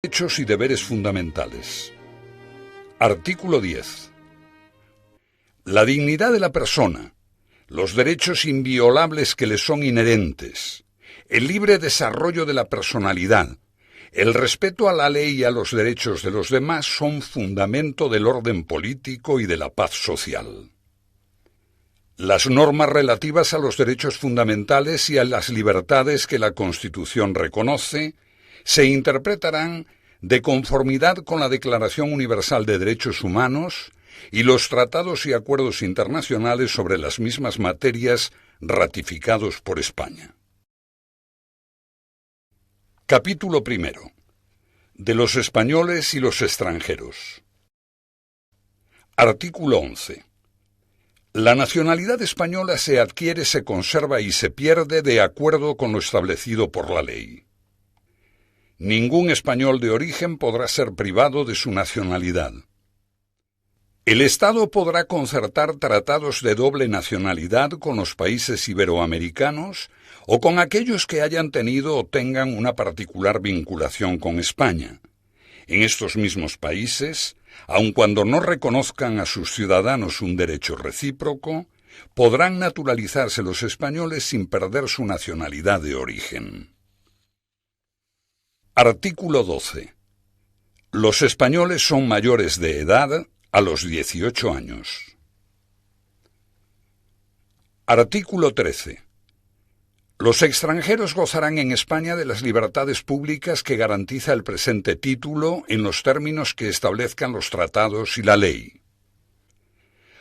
Derechos y deberes fundamentales. Artículo 10. La dignidad de la persona, los derechos inviolables que le son inherentes, el libre desarrollo de la personalidad, el respeto a la ley y a los derechos de los demás son fundamento del orden político y de la paz social. Las normas relativas a los derechos fundamentales y a las libertades que la Constitución reconoce se interpretarán de conformidad con la Declaración Universal de Derechos Humanos y los tratados y acuerdos internacionales sobre las mismas materias ratificados por España. Capítulo primero. De los españoles y los extranjeros. Artículo 11. La nacionalidad española se adquiere, se conserva y se pierde de acuerdo con lo establecido por la ley. Ningún español de origen podrá ser privado de su nacionalidad. El Estado podrá concertar tratados de doble nacionalidad con los países iberoamericanos o con aquellos que hayan tenido o tengan una particular vinculación con España. En estos mismos países, aun cuando no reconozcan a sus ciudadanos un derecho recíproco, podrán naturalizarse los españoles sin perder su nacionalidad de origen. Artículo 12. Los españoles son mayores de edad a los 18 años. Artículo 13. Los extranjeros gozarán en España de las libertades públicas que garantiza el presente título en los términos que establezcan los tratados y la ley.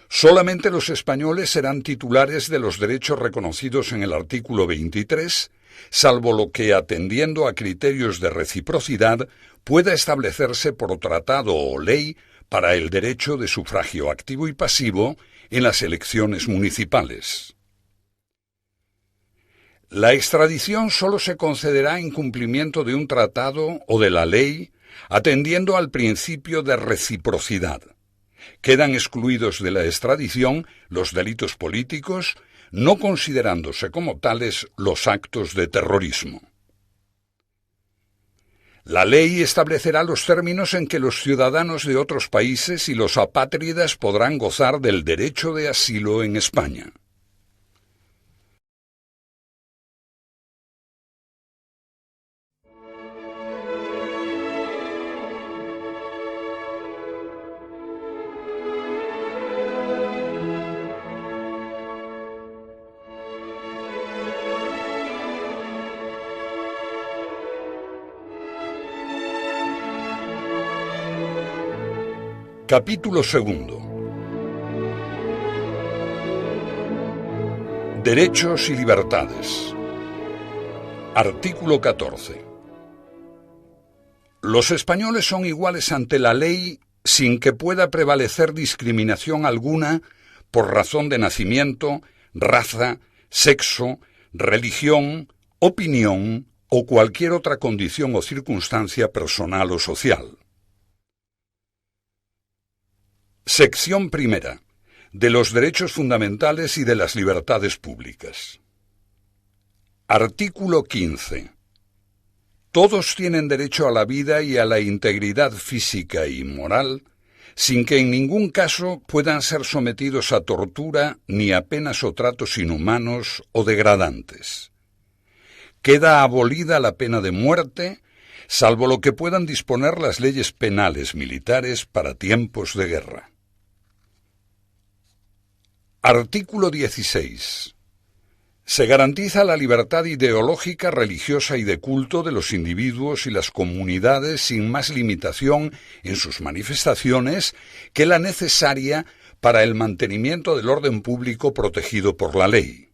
Solamente los españoles serán titulares de los derechos reconocidos en el artículo 23, salvo lo que, atendiendo a criterios de reciprocidad, pueda establecerse por tratado o ley para el derecho de sufragio activo y pasivo en las elecciones municipales. La extradición solo se concederá en cumplimiento de un tratado o de la ley, atendiendo al principio de reciprocidad. Quedan excluidos de la extradición los delitos políticos, no considerándose como tales los actos de terrorismo. La ley establecerá los términos en que los ciudadanos de otros países y los apátridas podrán gozar del derecho de asilo en España. Capítulo segundo. Derechos y libertades. Artículo 14. Los españoles son iguales ante la ley sin que pueda prevalecer discriminación alguna por razón de nacimiento, raza, sexo, religión, opinión o cualquier otra condición o circunstancia personal o social. Sección primera. De los derechos fundamentales y de las libertades públicas. Artículo 15. Todos tienen derecho a la vida y a la integridad física y moral, sin que en ningún caso puedan ser sometidos a tortura ni a penas o tratos inhumanos o degradantes. Queda abolida la pena de muerte, salvo lo que puedan disponer las leyes penales militares para tiempos de guerra. Artículo 16. Se garantiza la libertad ideológica, religiosa y de culto de los individuos y las comunidades sin más limitación en sus manifestaciones que la necesaria para el mantenimiento del orden público protegido por la ley.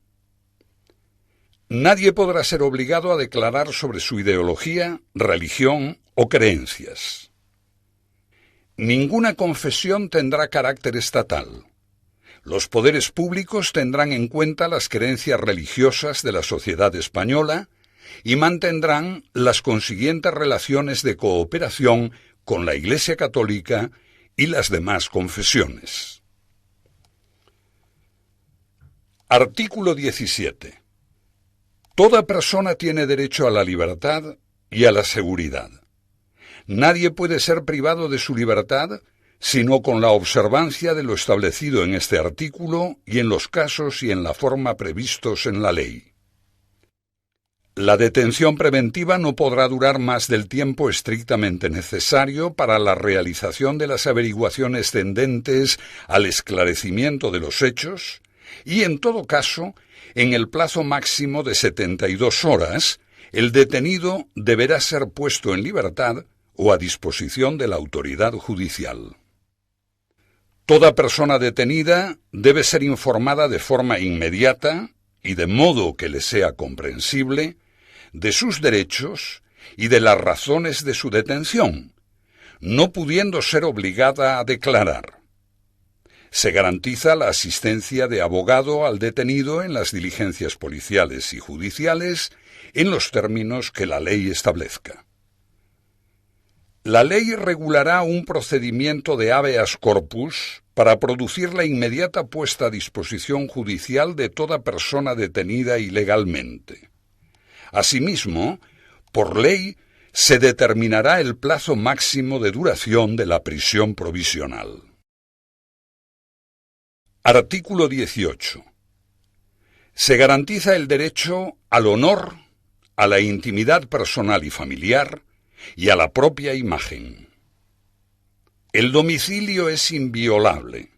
Nadie podrá ser obligado a declarar sobre su ideología, religión o creencias. Ninguna confesión tendrá carácter estatal. Los poderes públicos tendrán en cuenta las creencias religiosas de la sociedad española y mantendrán las consiguientes relaciones de cooperación con la Iglesia Católica y las demás confesiones. Artículo 17. Toda persona tiene derecho a la libertad y a la seguridad. Nadie puede ser privado de su libertad sino con la observancia de lo establecido en este artículo y en los casos y en la forma previstos en la ley. La detención preventiva no podrá durar más del tiempo estrictamente necesario para la realización de las averiguaciones tendentes al esclarecimiento de los hechos y, en todo caso, en el plazo máximo de 72 horas, el detenido deberá ser puesto en libertad o a disposición de la autoridad judicial. Toda persona detenida debe ser informada de forma inmediata y de modo que le sea comprensible de sus derechos y de las razones de su detención, no pudiendo ser obligada a declarar. Se garantiza la asistencia de abogado al detenido en las diligencias policiales y judiciales en los términos que la ley establezca. La ley regulará un procedimiento de habeas corpus para producir la inmediata puesta a disposición judicial de toda persona detenida ilegalmente. Asimismo, por ley, se determinará el plazo máximo de duración de la prisión provisional. Artículo 18. Se garantiza el derecho al honor, a la intimidad personal y familiar, y a la propia imagen. El domicilio es inviolable.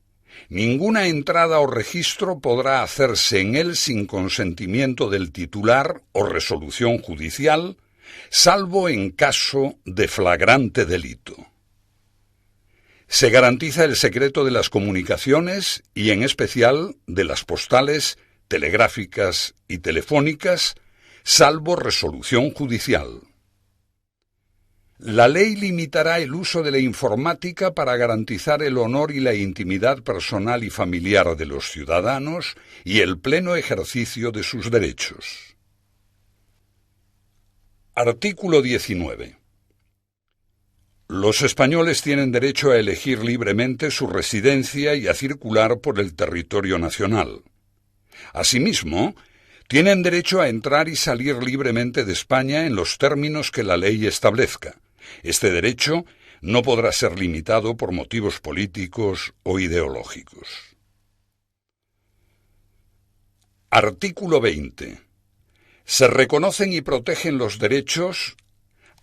Ninguna entrada o registro podrá hacerse en él sin consentimiento del titular o resolución judicial, salvo en caso de flagrante delito. Se garantiza el secreto de las comunicaciones y, en especial, de las postales, telegráficas y telefónicas, salvo resolución judicial. La ley limitará el uso de la informática para garantizar el honor y la intimidad personal y familiar de los ciudadanos y el pleno ejercicio de sus derechos. Artículo 19. Los españoles tienen derecho a elegir libremente su residencia y a circular por el territorio nacional. Asimismo, tienen derecho a entrar y salir libremente de España en los términos que la ley establezca. Este derecho no podrá ser limitado por motivos políticos o ideológicos. Artículo 20. Se reconocen y protegen los derechos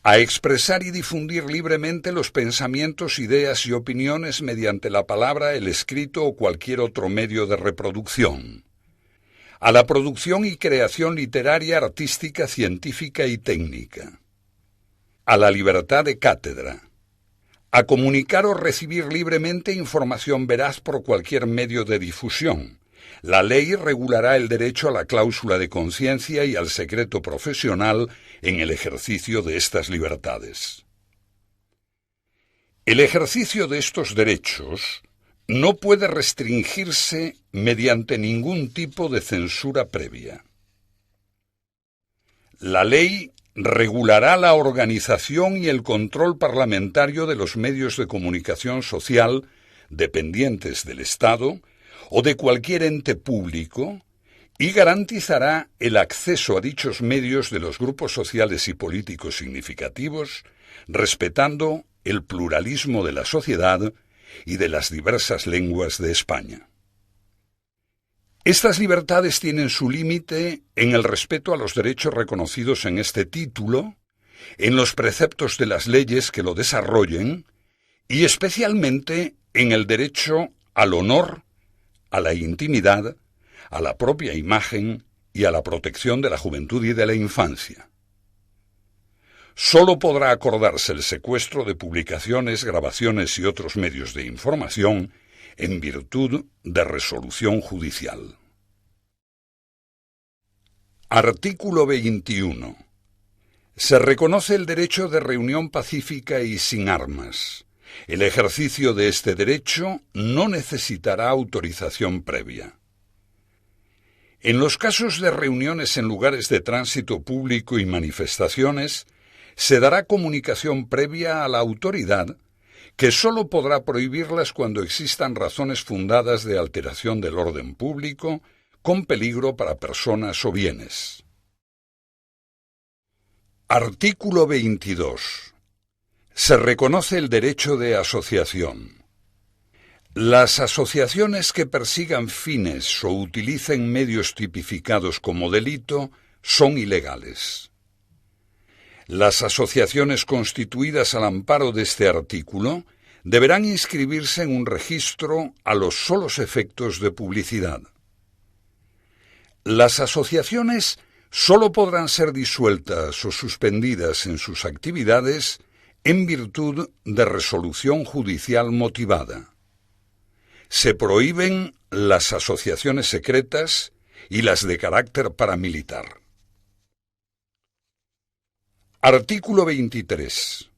a expresar y difundir libremente los pensamientos, ideas y opiniones mediante la palabra, el escrito o cualquier otro medio de reproducción, a la producción y creación literaria, artística, científica y técnica, a la libertad de cátedra, a comunicar o recibir libremente información veraz por cualquier medio de difusión. La ley regulará el derecho a la cláusula de conciencia y al secreto profesional en el ejercicio de estas libertades. El ejercicio de estos derechos no puede restringirse mediante ningún tipo de censura previa. La ley regulará la organización y el control parlamentario de los medios de comunicación social dependientes del Estado o de cualquier ente público y garantizará el acceso a dichos medios de los grupos sociales y políticos significativos, respetando el pluralismo de la sociedad y de las diversas lenguas de España. Estas libertades tienen su límite en el respeto a los derechos reconocidos en este título, en los preceptos de las leyes que lo desarrollen y especialmente en el derecho al honor, a la intimidad, a la propia imagen y a la protección de la juventud y de la infancia. Solo podrá acordarse el secuestro de publicaciones, grabaciones y otros medios de información en virtud de resolución judicial. Artículo 21. Se reconoce el derecho de reunión pacífica y sin armas. El ejercicio de este derecho no necesitará autorización previa. En los casos de reuniones en lugares de tránsito público y manifestaciones, se dará comunicación previa a la autoridad, que sólo podrá prohibirlas cuando existan razones fundadas de alteración del orden público, con peligro para personas o bienes. Artículo 22. Se reconoce el derecho de asociación. Las asociaciones que persigan fines o utilicen medios tipificados como delito son ilegales. Las asociaciones constituidas al amparo de este artículo deberán inscribirse en un registro a los solos efectos de publicidad. Las asociaciones solo podrán ser disueltas o suspendidas en sus actividades en virtud de resolución judicial motivada. Se prohíben las asociaciones secretas y las de carácter paramilitar. Artículo 23.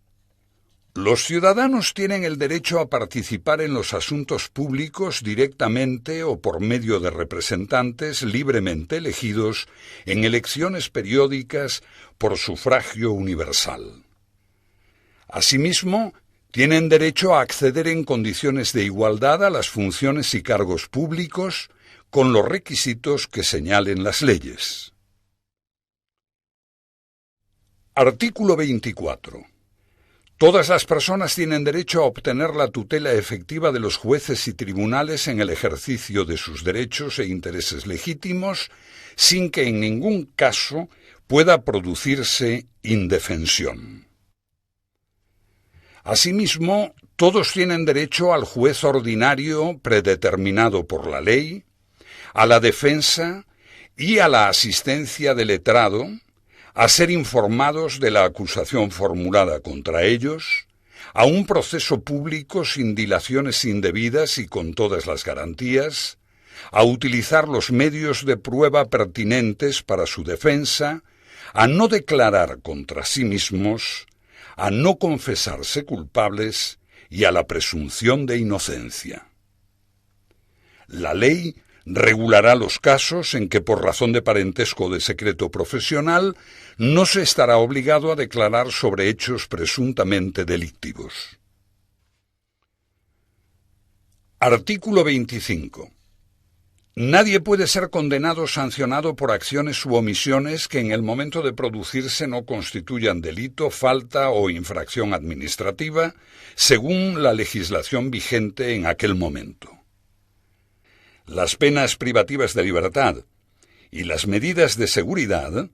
Los ciudadanos tienen el derecho a participar en los asuntos públicos directamente o por medio de representantes libremente elegidos en elecciones periódicas por sufragio universal. Asimismo, tienen derecho a acceder en condiciones de igualdad a las funciones y cargos públicos con los requisitos que señalen las leyes. Artículo 24. Todas las personas tienen derecho a obtener la tutela efectiva de los jueces y tribunales en el ejercicio de sus derechos e intereses legítimos, sin que en ningún caso pueda producirse indefensión. Asimismo, todos tienen derecho al juez ordinario predeterminado por la ley, a la defensa y a la asistencia del letrado, a ser informados de la acusación formulada contra ellos, a un proceso público sin dilaciones indebidas y con todas las garantías, a utilizar los medios de prueba pertinentes para su defensa, a no declarar contra sí mismos, a no confesarse culpables y a la presunción de inocencia. La ley regulará los casos en que por razón de parentesco o de secreto profesional no se estará obligado a declarar sobre hechos presuntamente delictivos. Artículo 25. Nadie puede ser condenado o sancionado por acciones u omisiones que en el momento de producirse no constituyan delito, falta o infracción administrativa, según la legislación vigente en aquel momento. Las penas privativas de libertad y las medidas de seguridad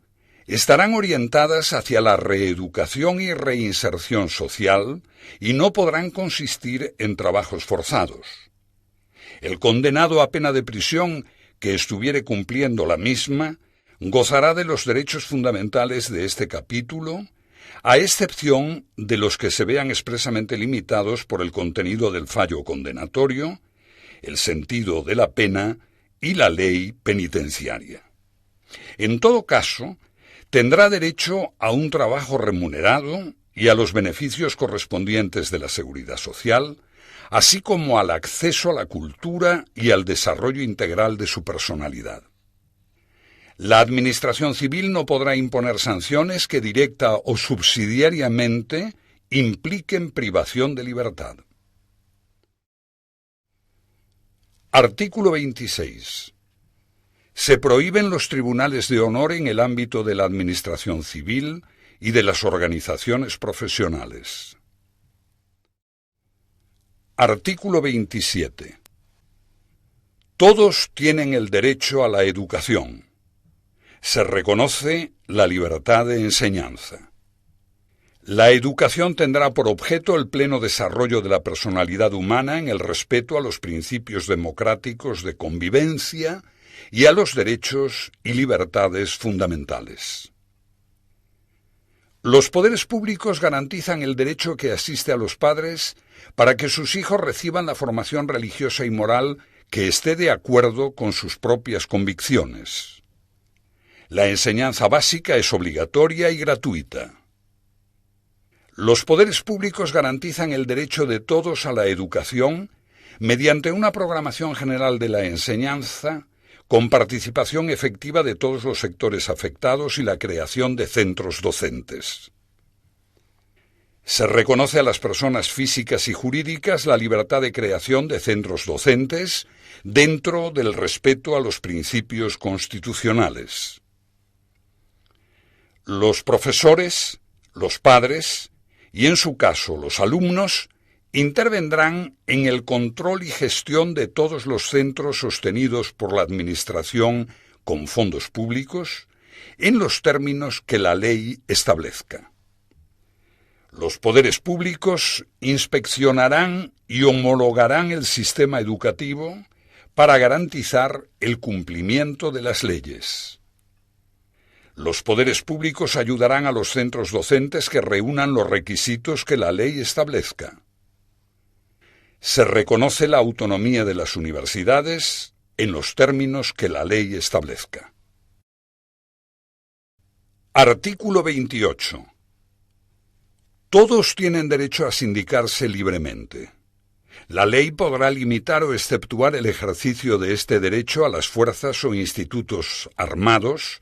estarán orientadas hacia la reeducación y reinserción social y no podrán consistir en trabajos forzados. El condenado a pena de prisión que estuviere cumpliendo la misma gozará de los derechos fundamentales de este capítulo, a excepción de los que se vean expresamente limitados por el contenido del fallo condenatorio, el sentido de la pena y la ley penitenciaria. En todo caso, tendrá derecho a un trabajo remunerado y a los beneficios correspondientes de la seguridad social, así como al acceso a la cultura y al desarrollo integral de su personalidad. La Administración civil no podrá imponer sanciones que directa o subsidiariamente impliquen privación de libertad. Artículo 26. Se prohíben los tribunales de honor en el ámbito de la Administración civil y de las organizaciones profesionales. Artículo 27. Todos tienen el derecho a la educación. Se reconoce la libertad de enseñanza. La educación tendrá por objeto el pleno desarrollo de la personalidad humana en el respeto a los principios democráticos de convivencia y a los derechos y libertades fundamentales. Los poderes públicos garantizan el derecho que asiste a los padres para que sus hijos reciban la formación religiosa y moral que esté de acuerdo con sus propias convicciones. La enseñanza básica es obligatoria y gratuita. Los poderes públicos garantizan el derecho de todos a la educación mediante una programación general de la enseñanza con participación efectiva de todos los sectores afectados y la creación de centros docentes. Se reconoce a las personas físicas y jurídicas la libertad de creación de centros docentes dentro del respeto a los principios constitucionales. Los profesores, los padres y en su caso los alumnos, intervendrán en el control y gestión de todos los centros sostenidos por la Administración con fondos públicos en los términos que la ley establezca. Los poderes públicos inspeccionarán y homologarán el sistema educativo para garantizar el cumplimiento de las leyes. Los poderes públicos ayudarán a los centros docentes que reúnan los requisitos que la ley establezca. Se reconoce la autonomía de las universidades en los términos que la ley establezca. Artículo 28. Todos tienen derecho a sindicarse libremente. La ley podrá limitar o exceptuar el ejercicio de este derecho a las fuerzas o institutos armados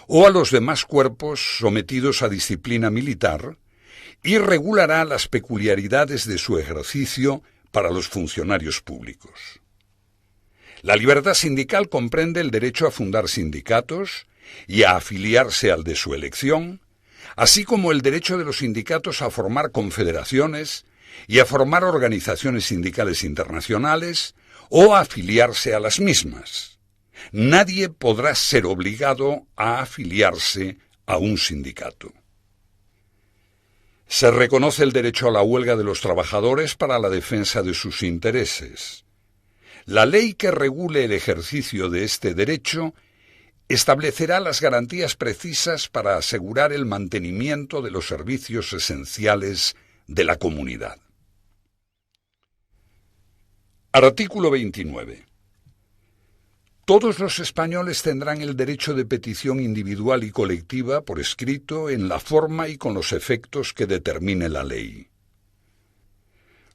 o a los demás cuerpos sometidos a disciplina militar y regulará las peculiaridades de su ejercicio para los funcionarios públicos. La libertad sindical comprende el derecho a fundar sindicatos y a afiliarse al de su elección, así como el derecho de los sindicatos a formar confederaciones y a formar organizaciones sindicales internacionales o a afiliarse a las mismas. Nadie podrá ser obligado a afiliarse a un sindicato. Se reconoce el derecho a la huelga de los trabajadores para la defensa de sus intereses. La ley que regule el ejercicio de este derecho establecerá las garantías precisas para asegurar el mantenimiento de los servicios esenciales de la comunidad. Artículo 29. Todos los españoles tendrán el derecho de petición individual y colectiva por escrito en la forma y con los efectos que determine la ley.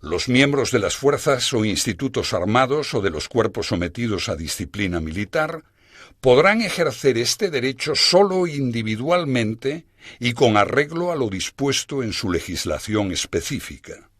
Los miembros de las fuerzas o institutos armados o de los cuerpos sometidos a disciplina militar podrán ejercer este derecho solo individualmente y con arreglo a lo dispuesto en su legislación específica.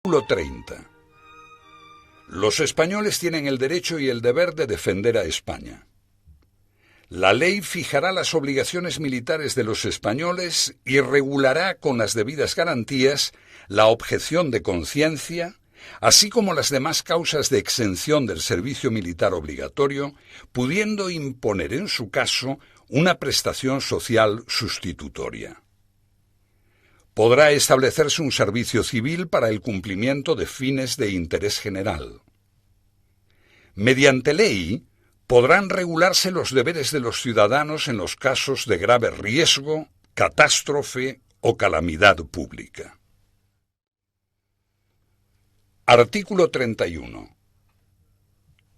Artículo 30. Los españoles tienen el derecho y el deber de defender a España. La ley fijará las obligaciones militares de los españoles y regulará con las debidas garantías la objeción de conciencia, así como las demás causas de exención del servicio militar obligatorio, pudiendo imponer en su caso una prestación social sustitutoria. Podrá establecerse un servicio civil para el cumplimiento de fines de interés general. Mediante ley, podrán regularse los deberes de los ciudadanos en los casos de grave riesgo, catástrofe o calamidad pública. Artículo 31.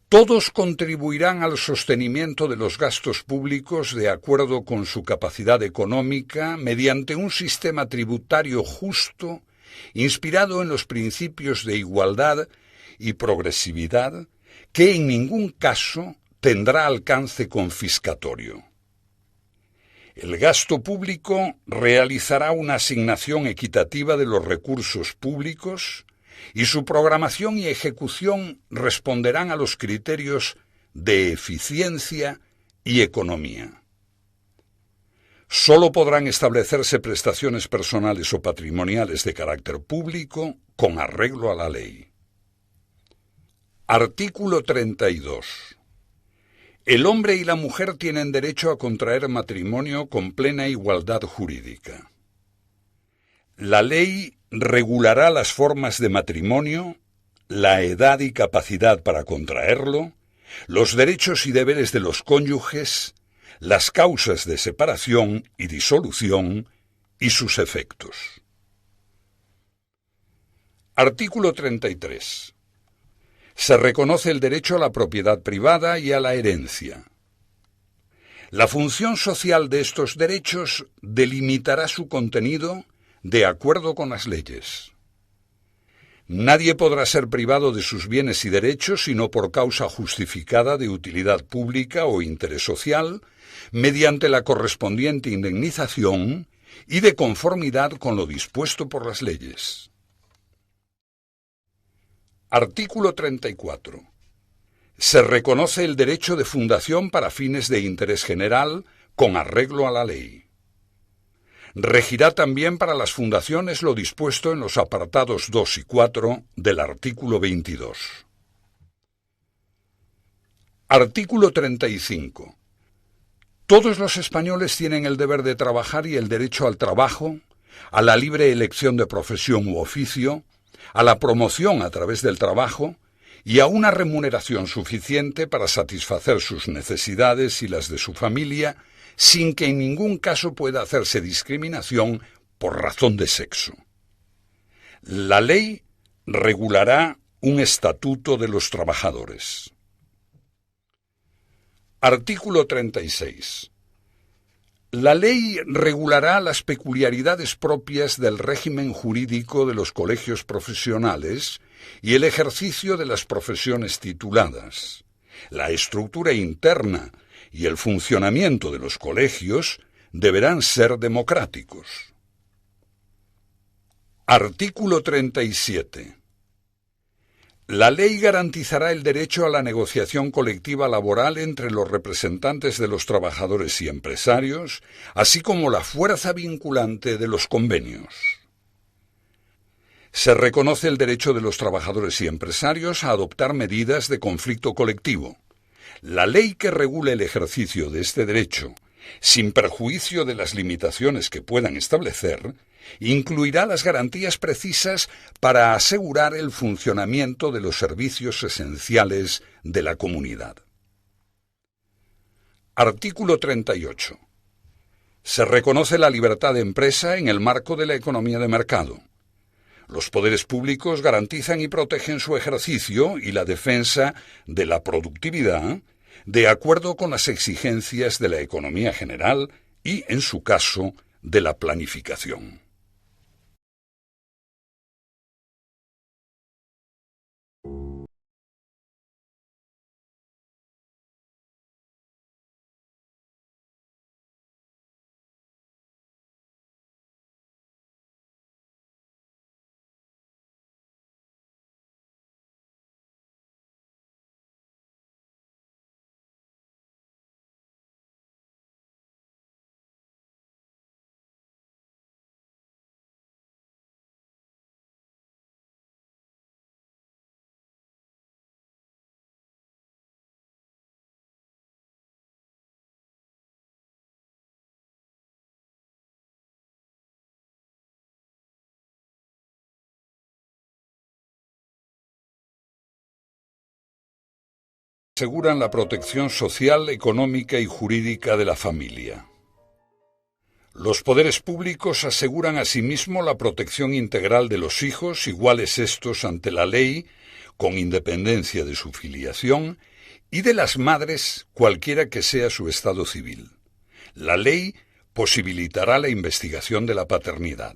Todos contribuirán al sostenimiento de los gastos públicos de acuerdo con su capacidad económica mediante un sistema tributario justo, inspirado en los principios de igualdad y progresividad, que en ningún caso tendrá alcance confiscatorio. El gasto público realizará una asignación equitativa de los recursos públicos y su programación y ejecución responderán a los criterios de eficiencia y economía. Solo podrán establecerse prestaciones personales o patrimoniales de carácter público con arreglo a la ley. Artículo 32. El hombre y la mujer tienen derecho a contraer matrimonio con plena igualdad jurídica. La ley regulará las formas de matrimonio, la edad y capacidad para contraerlo, los derechos y deberes de los cónyuges, las causas de separación y disolución y sus efectos. Artículo 33. Se reconoce el derecho a la propiedad privada y a la herencia. La función social de estos derechos delimitará su contenido de acuerdo con las leyes. Nadie podrá ser privado de sus bienes y derechos sino por causa justificada de utilidad pública o interés social, mediante la correspondiente indemnización y de conformidad con lo dispuesto por las leyes. Artículo 34. Se reconoce el derecho de fundación para fines de interés general con arreglo a la ley. Regirá también para las fundaciones lo dispuesto en los apartados 2 y 4 del artículo 22. Artículo 35. Todos los españoles tienen el deber de trabajar y el derecho al trabajo, a la libre elección de profesión u oficio, a la promoción a través del trabajo y a una remuneración suficiente para satisfacer sus necesidades y las de su familia, sin que en ningún caso pueda hacerse discriminación por razón de sexo. La ley regulará un estatuto de los trabajadores. Artículo 36. La ley regulará las peculiaridades propias del régimen jurídico de los colegios profesionales y el ejercicio de las profesiones tituladas. La estructura interna y el funcionamiento de los colegios deberán ser democráticos. Artículo 37. La ley garantizará el derecho a la negociación colectiva laboral entre los representantes de los trabajadores y empresarios, así como la fuerza vinculante de los convenios. Se reconoce el derecho de los trabajadores y empresarios a adoptar medidas de conflicto colectivo. La ley que regule el ejercicio de este derecho, sin perjuicio de las limitaciones que puedan establecer, incluirá las garantías precisas para asegurar el funcionamiento de los servicios esenciales de la comunidad. Artículo 38. Se reconoce la libertad de empresa en el marco de la economía de mercado. Los poderes públicos garantizan y protegen su ejercicio y la defensa de la productividad de acuerdo con las exigencias de la economía general y, en su caso, de la planificación. Aseguran la protección social, económica y jurídica de la familia. Los poderes públicos aseguran asimismo la protección integral de los hijos, iguales estos ante la ley, con independencia de su filiación, y de las madres, cualquiera que sea su estado civil. La ley posibilitará la investigación de la paternidad.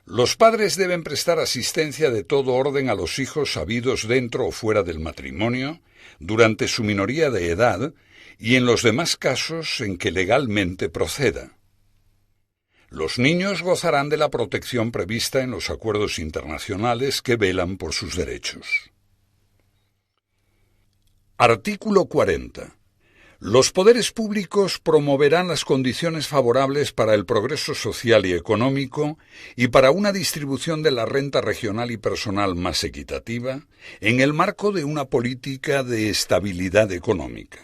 Los padres deben prestar asistencia de todo orden a los hijos habidos dentro o fuera del matrimonio, durante su minoría de edad y en los demás casos en que legalmente proceda. Los niños gozarán de la protección prevista en los acuerdos internacionales que velan por sus derechos. Artículo 40. Los poderes públicos promoverán las condiciones favorables para el progreso social y económico y para una distribución de la renta regional y personal más equitativa en el marco de una política de estabilidad económica.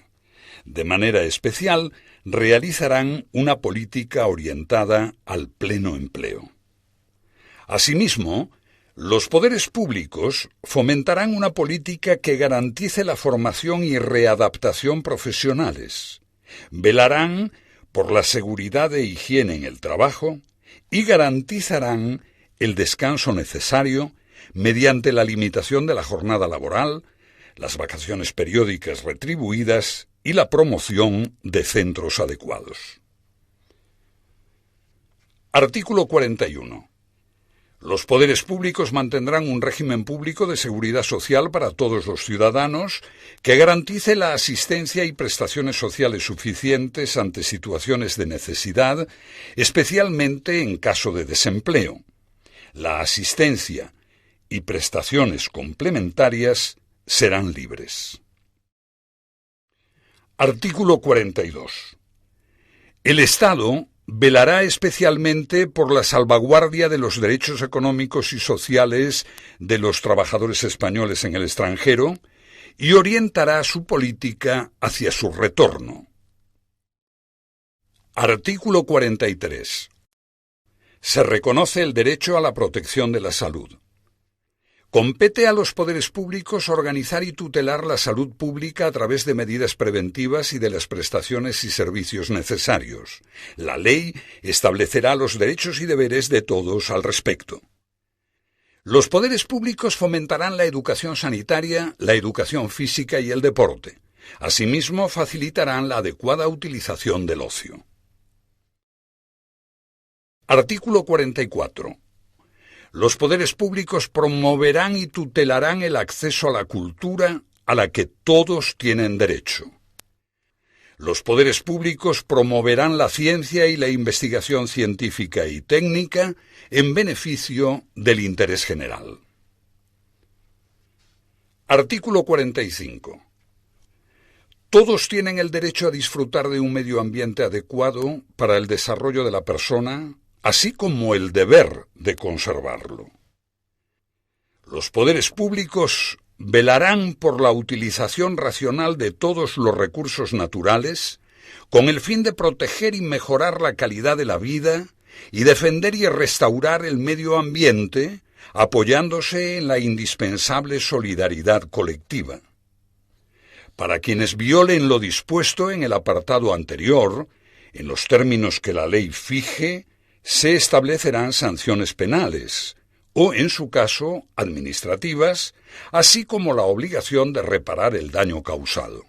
De manera especial, realizarán una política orientada al pleno empleo. Asimismo, los poderes públicos fomentarán una política que garantice la formación y readaptación profesionales, Velarán por la seguridad e higiene en el trabajo y garantizarán el descanso necesario mediante la limitación de la jornada laboral, las vacaciones periódicas retribuidas y la promoción de centros adecuados. Artículo 41. Los poderes públicos mantendrán un régimen público de seguridad social para todos los ciudadanos que garantice la asistencia y prestaciones sociales suficientes ante situaciones de necesidad, especialmente en caso de desempleo. La asistencia y prestaciones complementarias serán libres. Artículo 42. El Estado velará especialmente por la salvaguardia de los derechos económicos y sociales de los trabajadores españoles en el extranjero y orientará su política hacia su retorno. Artículo 43. Se reconoce el derecho a la protección de la salud. Compete a los poderes públicos organizar y tutelar la salud pública a través de medidas preventivas y de las prestaciones y servicios necesarios. La ley establecerá los derechos y deberes de todos al respecto. Los poderes públicos fomentarán la educación sanitaria, la educación física y el deporte. Asimismo, facilitarán la adecuada utilización del ocio. Artículo 44. Los poderes públicos promoverán y tutelarán el acceso a la cultura a la que todos tienen derecho. Los poderes públicos promoverán la ciencia y la investigación científica y técnica en beneficio del interés general. Artículo 45. Todos tienen el derecho a disfrutar de un medio ambiente adecuado para el desarrollo de la persona, así como el deber de conservarlo. Los poderes públicos velarán por la utilización racional de todos los recursos naturales, con el fin de proteger y mejorar la calidad de la vida y defender y restaurar el medio ambiente, apoyándose en la indispensable solidaridad colectiva. Para quienes violen lo dispuesto en el apartado anterior, en los términos que la ley fije, se establecerán sanciones penales, o, en su caso, administrativas, así como la obligación de reparar el daño causado.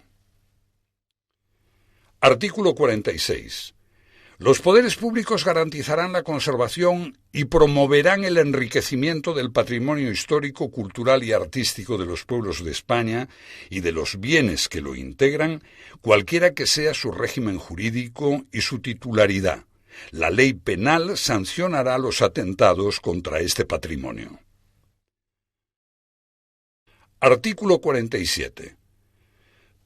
Artículo 46. Los poderes públicos garantizarán la conservación y promoverán el enriquecimiento del patrimonio histórico, cultural y artístico de los pueblos de España y de los bienes que lo integran, cualquiera que sea su régimen jurídico y su titularidad. La ley penal sancionará los atentados contra este patrimonio. Artículo 47.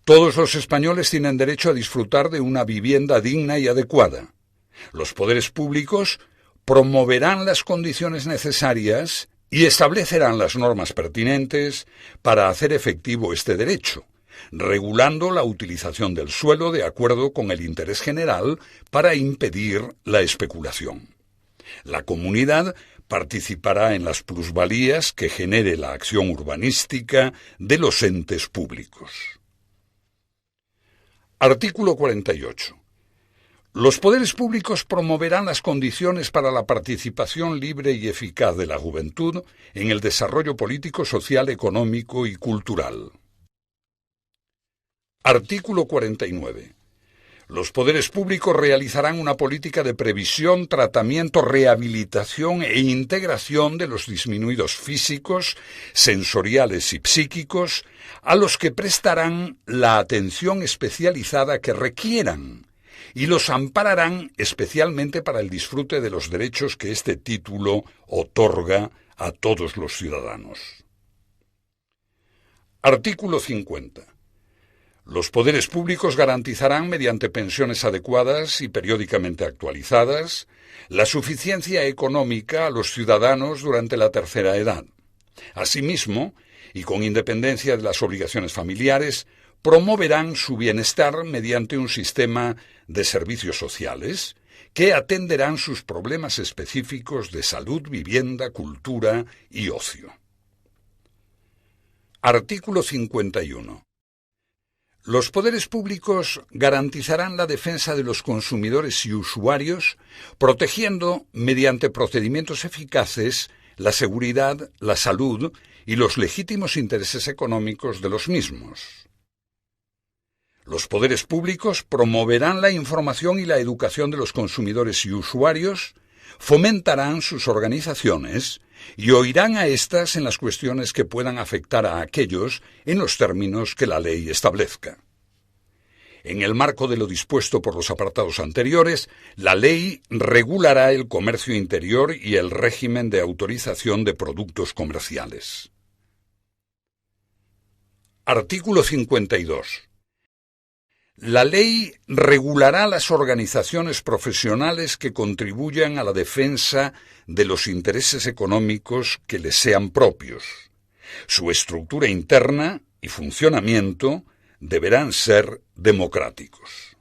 Todos los españoles tienen derecho a disfrutar de una vivienda digna y adecuada. Los poderes públicos promoverán las condiciones necesarias y establecerán las normas pertinentes para hacer efectivo este derecho, regulando la utilización del suelo de acuerdo con el interés general para impedir la especulación. La comunidad participará en las plusvalías que genere la acción urbanística de los entes públicos. Artículo 48. Los poderes públicos promoverán las condiciones para la participación libre y eficaz de la juventud en el desarrollo político, social, económico y cultural. Artículo 49. Los poderes públicos realizarán una política de previsión, tratamiento, rehabilitación e integración de los disminuidos físicos, sensoriales y psíquicos, a los que prestarán la atención especializada que requieran y los ampararán especialmente para el disfrute de los derechos que este título otorga a todos los ciudadanos. Artículo 50. Los poderes públicos garantizarán, mediante pensiones adecuadas y periódicamente actualizadas, la suficiencia económica a los ciudadanos durante la tercera edad. Asimismo, y con independencia de las obligaciones familiares, promoverán su bienestar mediante un sistema de servicios sociales que atenderán sus problemas específicos de salud, vivienda, cultura y ocio. Artículo 51. Los poderes públicos garantizarán la defensa de los consumidores y usuarios, protegiendo, mediante procedimientos eficaces, la seguridad, la salud y los legítimos intereses económicos de los mismos. Los poderes públicos promoverán la información y la educación de los consumidores y usuarios, fomentarán sus organizaciones y oirán a éstas en las cuestiones que puedan afectar a aquellos en los términos que la ley establezca. En el marco de lo dispuesto por los apartados anteriores, la ley regulará el comercio interior y el régimen de autorización de productos comerciales. Artículo 52. La ley regulará las organizaciones profesionales que contribuyan a la defensa de los intereses económicos que les sean propios. Su estructura interna y funcionamiento deberán ser democráticos.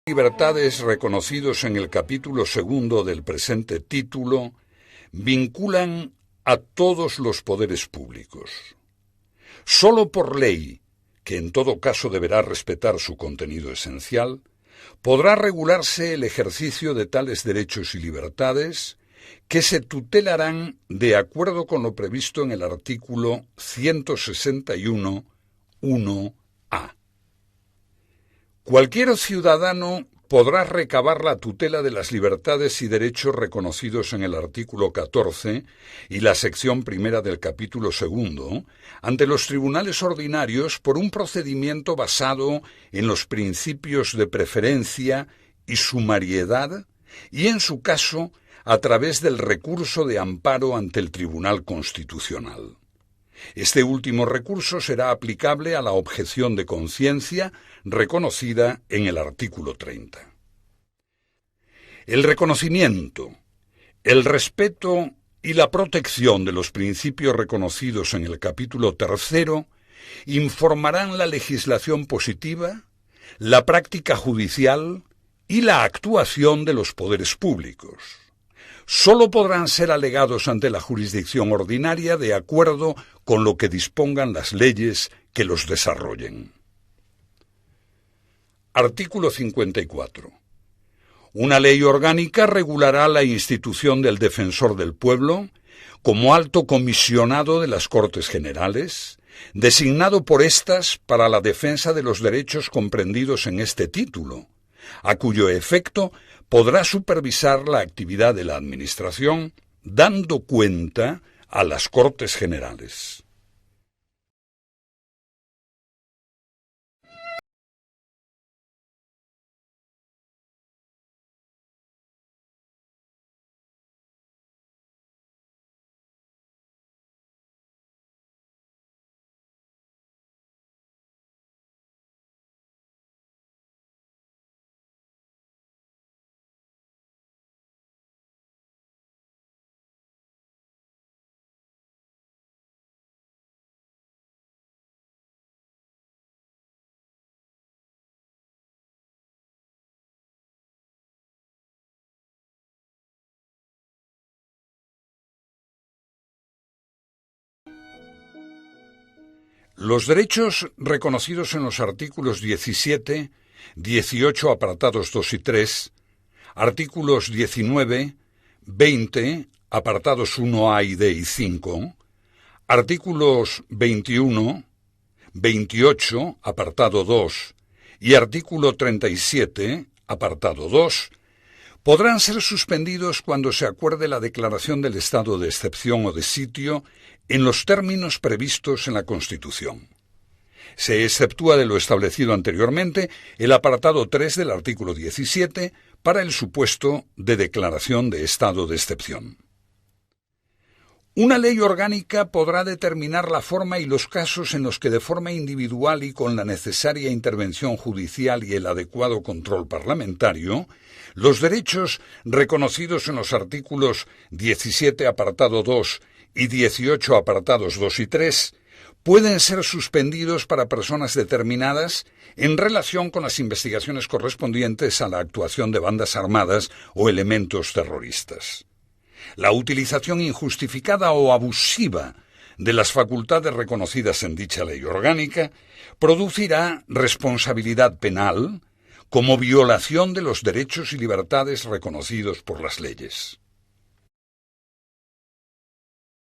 Libertades reconocidos en el capítulo 2 del presente título vinculan a todos los poderes públicos. Sólo por ley, que en todo caso deberá respetar su contenido esencial, podrá regularse el ejercicio de tales derechos y libertades que se tutelarán de acuerdo con lo previsto en el artículo 161.1a. Cualquier ciudadano podrá recabar la tutela de las libertades y derechos reconocidos en el artículo 14 y la sección primera del capítulo 2 ante los tribunales ordinarios por un procedimiento basado en los principios de preferencia y sumariedad y, en su caso, a través del recurso de amparo ante el Tribunal Constitucional. Este último recurso será aplicable a la objeción de conciencia reconocida en el artículo 30. El reconocimiento, el respeto y la protección de los principios reconocidos en el capítulo 3 informarán la legislación positiva, la práctica judicial y la actuación de los poderes públicos. Sólo podrán ser alegados ante la jurisdicción ordinaria de acuerdo con lo que dispongan las leyes que los desarrollen. Artículo 54. Una ley orgánica regulará la institución del Defensor del Pueblo como alto comisionado de las Cortes Generales, designado por éstas para la defensa de los derechos comprendidos en este título, a cuyo efecto podrá supervisar la actividad de la Administración, dando cuenta a las Cortes Generales. Los derechos reconocidos en los artículos 17, 18 apartados 2 y 3, artículos 19, 20 apartados 1a y d y 5, artículos 21, 28 apartado 2 y artículo 37 apartado 2, podrán ser suspendidos cuando se acuerde la declaración del estado de excepción o de sitio en los términos previstos en la Constitución. Se exceptúa de lo establecido anteriormente el apartado 3 del artículo 17 para el supuesto de declaración de estado de excepción. Una ley orgánica podrá determinar la forma y los casos en los que de forma individual y con la necesaria intervención judicial y el adecuado control parlamentario, los derechos reconocidos en los artículos 17 apartado 2 y 18 apartados 2 y 3 pueden ser suspendidos para personas determinadas en relación con las investigaciones correspondientes a la actuación de bandas armadas o elementos terroristas. La utilización injustificada o abusiva de las facultades reconocidas en dicha ley orgánica producirá responsabilidad penal como violación de los derechos y libertades reconocidos por las leyes.